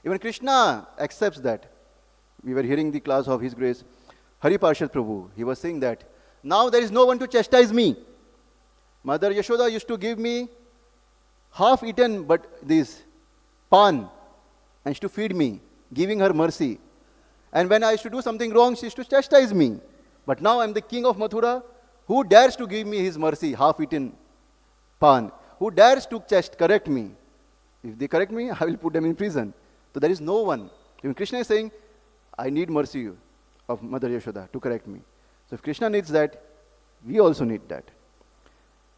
[SPEAKER 1] Even Krishna accepts that. We were hearing the class of His Grace, Hari Parshad Prabhu. He was saying that, now there is no one to chastise me. Mother Yashoda used to give me half-eaten but this pan, and she used to feed me, giving her mercy. And when I used to do something wrong, she used to chastise me. But now I am the king of Mathura. Who dares to give me his mercy, half-eaten pan? Who dares to correct me? If they correct me, I will put them in prison. So there is no one. Even Krishna is saying, I need mercy of Mother Yashoda to correct me. So if Krishna needs that, we also need that.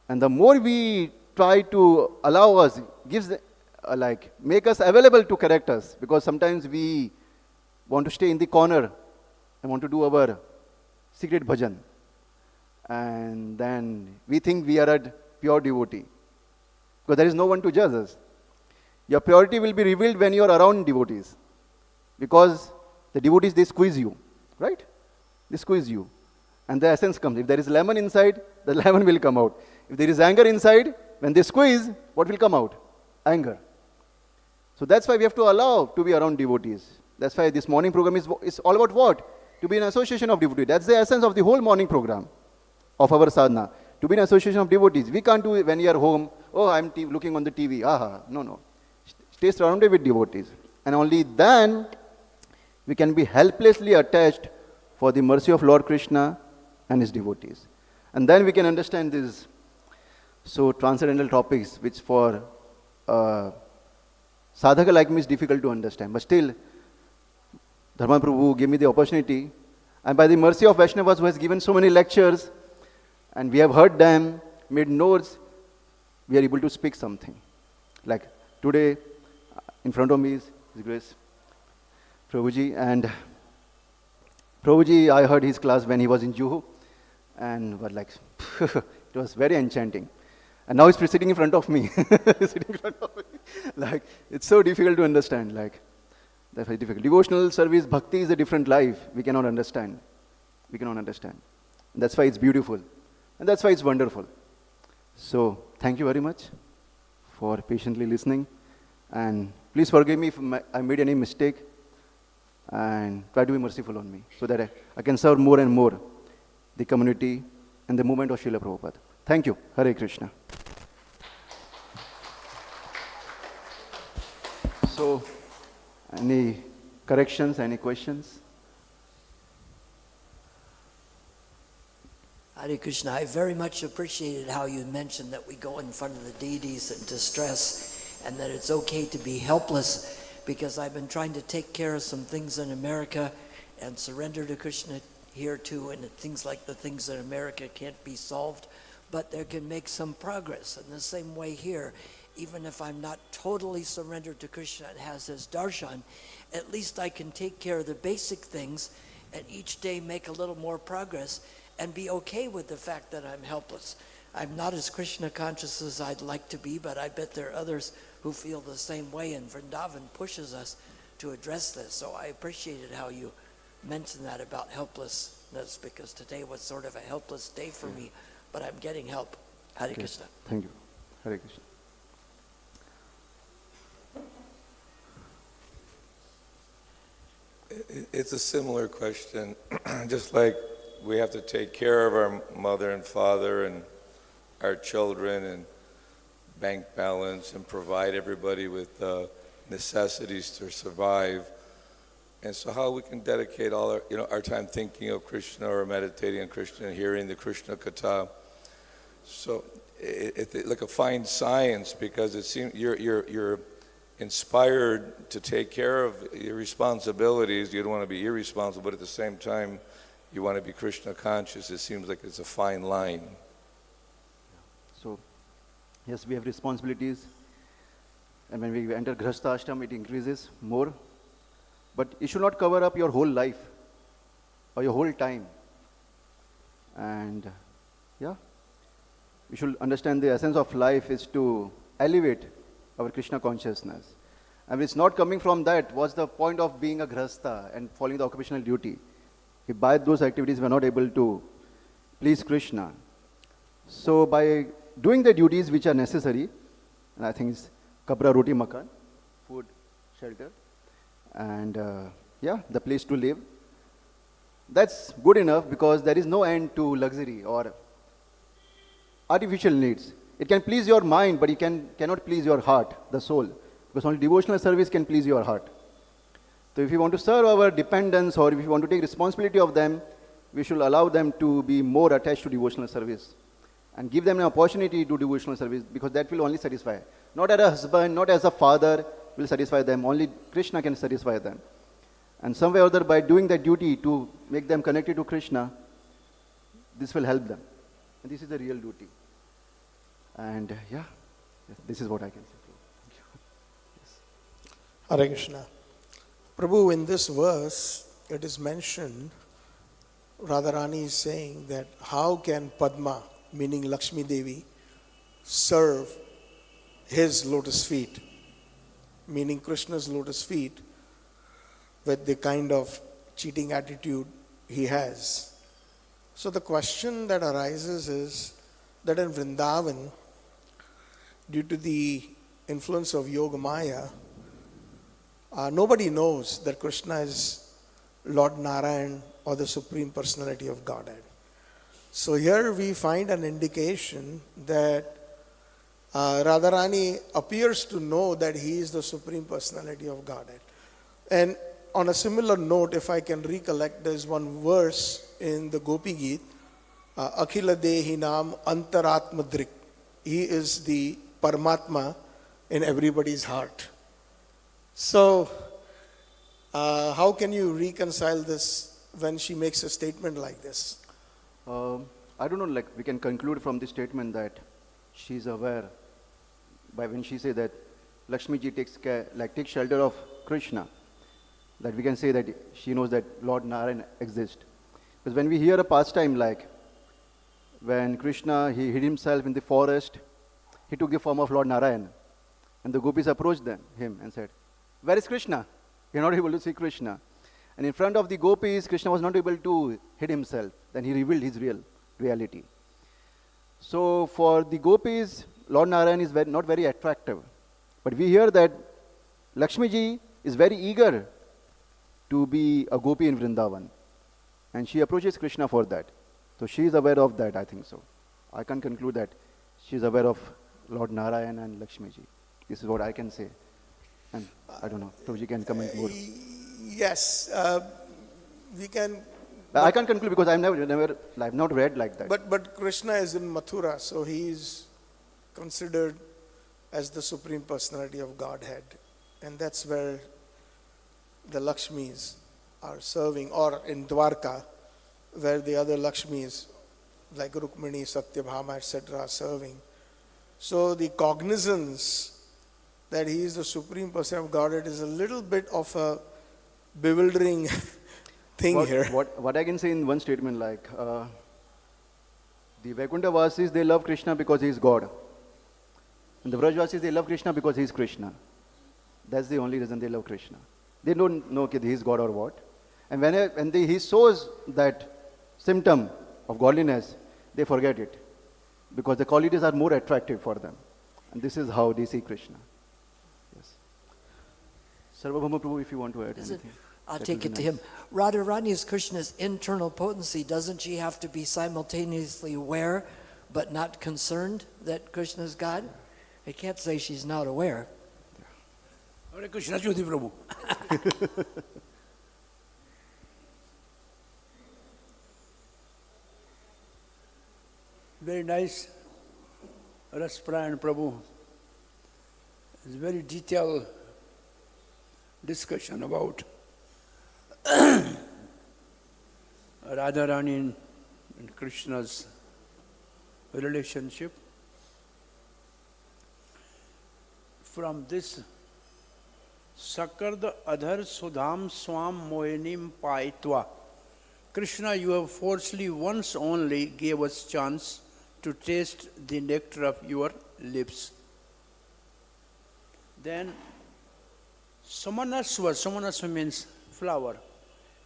[SPEAKER 1] And the more we try to allow us, make us available to correct us, because sometimes we want to stay in the corner and want to do our secret bhajan. And then we think we are a pure devotee, because there is no one to judge us. Your purity will be revealed when you are around devotees, because the devotees, they squeeze you, right? They squeeze you. And the essence comes. If there is lemon inside, the lemon will come out. If there is anger inside, when they squeeze, what will come out? Anger. So that's why we have to allow to be around devotees. That's why this morning program is all about what? To be an association of devotees. That's the essence of the whole morning program of our sadhana. To be an association of devotees. We can't do it when you are home. Oh, I'm looking on the TV. Aha. No. Stay surrounded with devotees. And only then we can be helplessly attached for the mercy of Lord Krishna and his devotees. And then we can understand this so transcendental topics which for sadhaka like me is difficult to understand. But still, Dharma Prabhu gave me the opportunity, and by the mercy of Vaishnavas who has given so many lectures, and we have heard them, made notes, we are able to speak something. Like today, in front of me is His Grace Prabhuji, and Prabhuji, I heard his class when he was in Juhu, and was like, it was very enchanting. And now he's sitting in front of me. Sitting in front of me. Like, it's so difficult to understand. Like, that's very difficult. Devotional service, bhakti is a different life. We cannot understand. We cannot understand. And that's why it's beautiful. And that's why it's wonderful. So, thank you very much for patiently listening. And please forgive me if I made any mistake. And try to be merciful on me so that I can serve more and more the community and the movement of Srila Prabhupada. Thank you. Hare Krishna. So, any corrections, any questions?
[SPEAKER 2] Hare Krishna, I very much appreciated how you mentioned that we go in front of the deities in distress and that it's okay to be helpless, because I've been trying to take care of some things in America and surrender to Krishna here too, and it seems like the things in America can't be solved, but there can make some progress. In the same way here, even if I'm not totally surrendered to Krishna and has his darshan, at least I can take care of the basic things and each day make a little more progress and be okay with the fact that I'm helpless. I'm not as Krishna conscious as I'd like to be, but I bet there are others who feel the same way, and Vrindavan pushes us to address this. So I appreciated how you mentioned that about helplessness, because today was sort of a helpless day for me, but I'm getting help. Hare Krishna.
[SPEAKER 1] Thank you. Hare Krishna.
[SPEAKER 3] It's a similar question. Just like we have to take care of our mother and father and our children and bank balance and provide everybody with necessities to survive. And so how we can dedicate all our time thinking of Krishna or meditating on Krishna and hearing the Krishna katha. So it's like a fine science, because it seems you're inspired to take care of your responsibilities. You don't want to be irresponsible, but at the same time you want to be Krishna conscious. It seems like it's a fine line.
[SPEAKER 1] So, yes, we have responsibilities, and when we enter Grihastha Ashram, it increases more. But it should not cover up your whole life or your whole time. And yeah, we should understand the essence of life is to elevate our Krishna consciousness. And if it's not coming from that, what's the point of being a Grihastha and following the occupational duty? If by those activities we are not able to please Krishna. So by doing the duties which are necessary, and I think it's kapra, roti, makan, food, shelter, and the place to live, that's good enough, because there is no end to luxury or artificial needs. It can please your mind, but it cannot please your heart, the soul, because only devotional service can please your heart. So if you want to serve our dependents, or if you want to take responsibility of them, we should allow them to be more attached to devotional service and give them an opportunity to do devotional service, because that will only satisfy. Not as a husband, not as a father will satisfy them, only Krishna can satisfy them. And some way or other, by doing that duty to make them connected to Krishna, this will help them. And this is the real duty. And this is what I can say. Thank you. Yes.
[SPEAKER 4] Hare Krishna. Prabhu, in this verse, it is mentioned, Radharani is saying that how can Padma, meaning Lakshmi Devi, serve his lotus feet, meaning Krishna's lotus feet, with the kind of cheating attitude he has. So the question that arises is that in Vrindavan, due to the influence of Yoga Maya, nobody knows that Krishna is Lord Narayan or the Supreme Personality of Godhead. So here we find an indication that Radharani appears to know that he is the Supreme Personality of Godhead. And on a similar note, if I can recollect, there's one verse in the Gopi Geet, Akhila Dehinam Antaratmadrik. He is the Paramatma in everybody's heart. So, how can you reconcile this when she makes a statement like this?
[SPEAKER 1] I don't know, like we can conclude from this statement that she's aware by when she says that Lakshmi ji takes shelter of Krishna, that we can say that she knows that Lord Narayan exists. Because when we hear a pastime like when Krishna, he hid himself in the forest, he took the form of Lord Narayan, and the gopis approached him and said, "Where is Krishna?" You're not able to see Krishna. And in front of the gopis, Krishna was not able to hide himself. Then he revealed his reality. So for the gopis, Lord Narayan is not very attractive. But we hear that Lakshmi ji is very eager to be a gopi in Vrindavan. And she approaches Krishna for that. So she is aware of that, I think so. I can conclude that she is aware of Lord Narayan and Lakshmi ji. This is what I can say. And I don't know, Prabhuji can comment more.
[SPEAKER 4] Yes, we can.
[SPEAKER 1] I can't conclude because I've not read like that.
[SPEAKER 4] But Krishna is in Mathura, so he is considered as the Supreme Personality of Godhead. And that's where the Lakshmis are serving, or in Dwarka, where the other Lakshmis, like Rukmini, Satyabhama, etc., are serving. So the cognizance that he is the Supreme Person of Godhead is a little bit of a bewildering thing here.
[SPEAKER 1] What I can say in one statement, like the Vaikuntha Vasis, they love Krishna because he is God. And the Vraj Vasis, they love Krishna because he is Krishna. That's the only reason they love Krishna. They don't know that he is God or what. And when he shows that symptom of godliness, they forget it. Because the qualities are more attractive for them. And this is how they see Krishna. Yes. Sarvabhauma Prabhu, if you want to add anything.
[SPEAKER 2] I'll
[SPEAKER 1] that
[SPEAKER 2] take
[SPEAKER 1] will
[SPEAKER 2] it
[SPEAKER 1] be
[SPEAKER 2] to
[SPEAKER 1] nice.
[SPEAKER 2] him. Radharani is Krishna's internal potency. Doesn't she have to be simultaneously aware but not concerned that Krishna is God? I can't say she's not aware.
[SPEAKER 5] Hare Krishna Jyoti Prabhu. Very nice, Rasprayan Prabhu. It's very detailed discussion about Radharani and Krishna's relationship. From this sakṛd adhara-sudhāṁ svām mohinīm pāyayitvā. Krishna, you have forcefully once only gave us chance to taste the nectar of your lips. Then sumanasa means flower.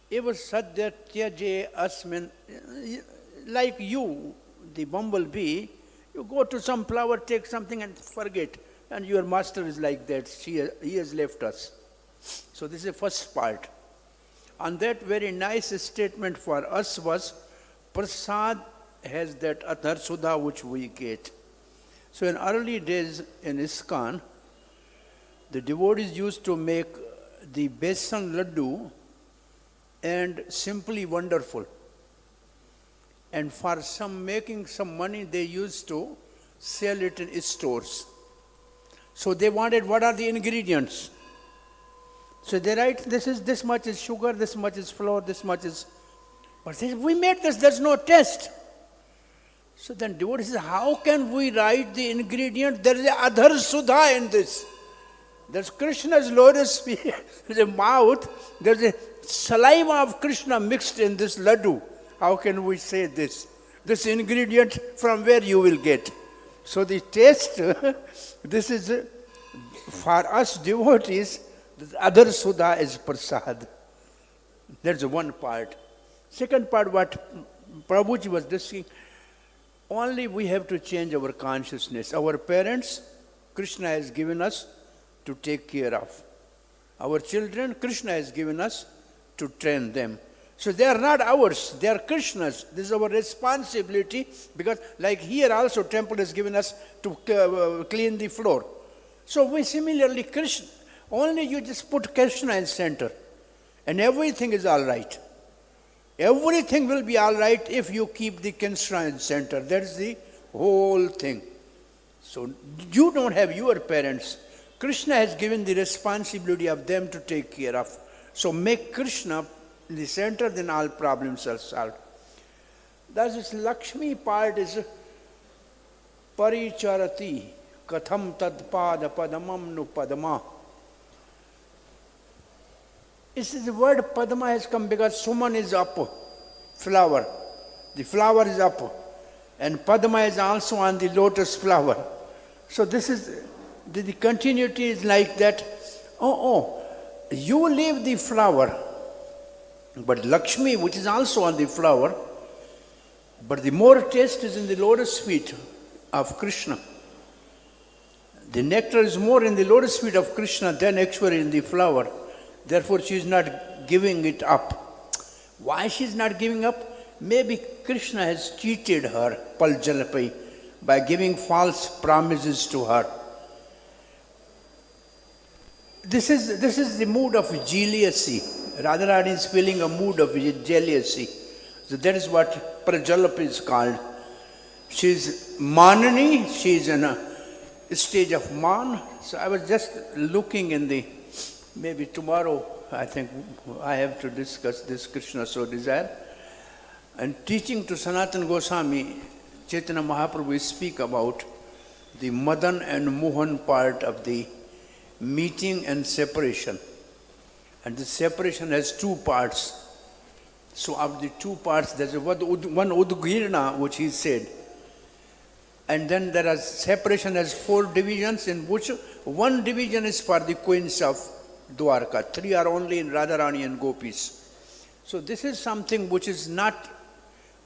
[SPEAKER 5] Ever sadyaḥ asmān, like you, the bumblebee, you go to some flower, take something and forget. And your master is like that. He has left us. So this is the first part. And that very nice statement for us was, prasad has that adhara-sudhāṁ which we get. So in early days in ISKCON, the devotees used to make the besan laddu and simply wonderful. And for making some money, they used to sell it in stores. So they wanted, what are the ingredients? So they write, this much is sugar, this much is flour, this much is... But they say, we made this, there's no taste. So then devotee says, how can we write the ingredient? There is a adhara-sudhāṁ in this. There's Krishna's lotus feet, there's a mouth, there's a saliva of Krishna mixed in this laddu. How can we say this? This ingredient from where you will get? So the taste, this is, for us devotees, the adhara-sudhāṁ is prasad. That's one part. Second part, what Prabhuji was discussing, only we have to change our consciousness. Our parents, Krishna has given us to take care of. Our children, Krishna has given us to train them. So they are not ours, they are Krishna's. This is our responsibility, because like here also temple has given us to clean the floor. So we similarly, Krishna, only you just put Krishna in center and everything is all right. Everything will be all right if you keep the Krishna in center. That is the whole thing. So you don't have your parents. Krishna has given the responsibility of them to take care of. So make Krishna in the center, then all problems are solved. Thus this Lakshmi part is paricarati, kathaṁ tat-pāda-padmaṁ nu padmā. The word padma has come because suman is up, flower. The flower is up. And padma is also on the lotus flower. So this is, the continuity is like that. You leave the flower, but Lakshmi, which is also on the flower, but the more taste is in the lotus feet of Krishna. The nectar is more in the lotus feet of Krishna than actually in the flower. Therefore, she is not giving it up. Why she is not giving up? Maybe Krishna has cheated her, pal-jalpaiḥ, by giving false promises to her. This is the mood of jealousy. Radharani is feeling a mood of jealousy. So that is what prajalp is called. She is manani, she is in a stage of man. So I was just looking in the, maybe tomorrow, I think I have to discuss this Krishna so desire. And teaching to Sanatana Goswami, Chaitanya Mahaprabhu speak about the Madan and Mohan part of the meeting and separation. And the separation has two parts. So of the two parts, there's one Udgirna, which he said. And then there is separation has four divisions, in which one division is for the queens of Dwarka. Three are only in Radharani and Gopis. So this is something which is not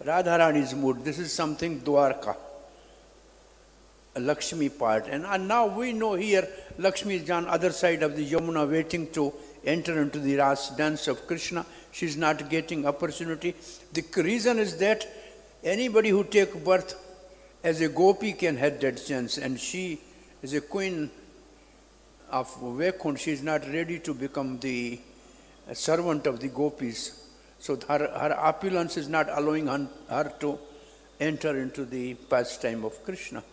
[SPEAKER 5] Radharani's mood. This is something Dwarka, a Lakshmi part. And now we know here Lakshmi is on other side of the Yamuna waiting to enter into the Rasa dance of Krishna. She is not getting opportunity. The reason is that anybody who takes birth as a gopi can have that chance. And she is a queen of Vaikunth. She is not ready to become the servant of the gopis. So her opulence is not allowing her to enter into the pastime of Krishna.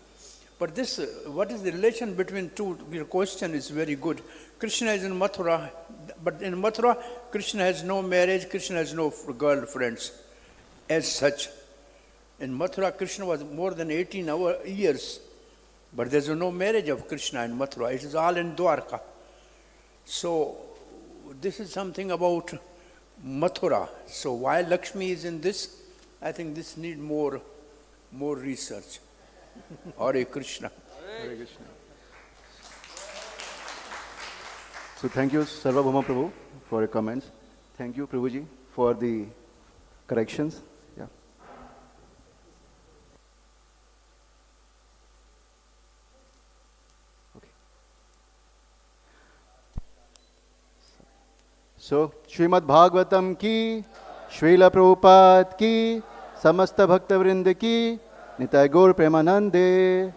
[SPEAKER 5] But this, what is the relation between two? Your question is very good. Krishna is in Mathura, but in Mathura, Krishna has no marriage, Krishna has no girlfriends as such. In Mathura, Krishna was more than 18 years, but there's no marriage of Krishna in Mathura. It is all in Dwarka. So this is something about Mathura. So why Lakshmi is in this? I think this need more research. Hare Krishna.
[SPEAKER 1] Hare Krishna. So thank you, Sarvabhauma Prabhu, for your comments. Thank you, Prabhuji, for the corrections. Yeah. Okay. So, Srimad Bhagavatam ki, Srila Prabhupada ki, Samasta Bhakta Vrinda ki, Nitai Gaur Premanande,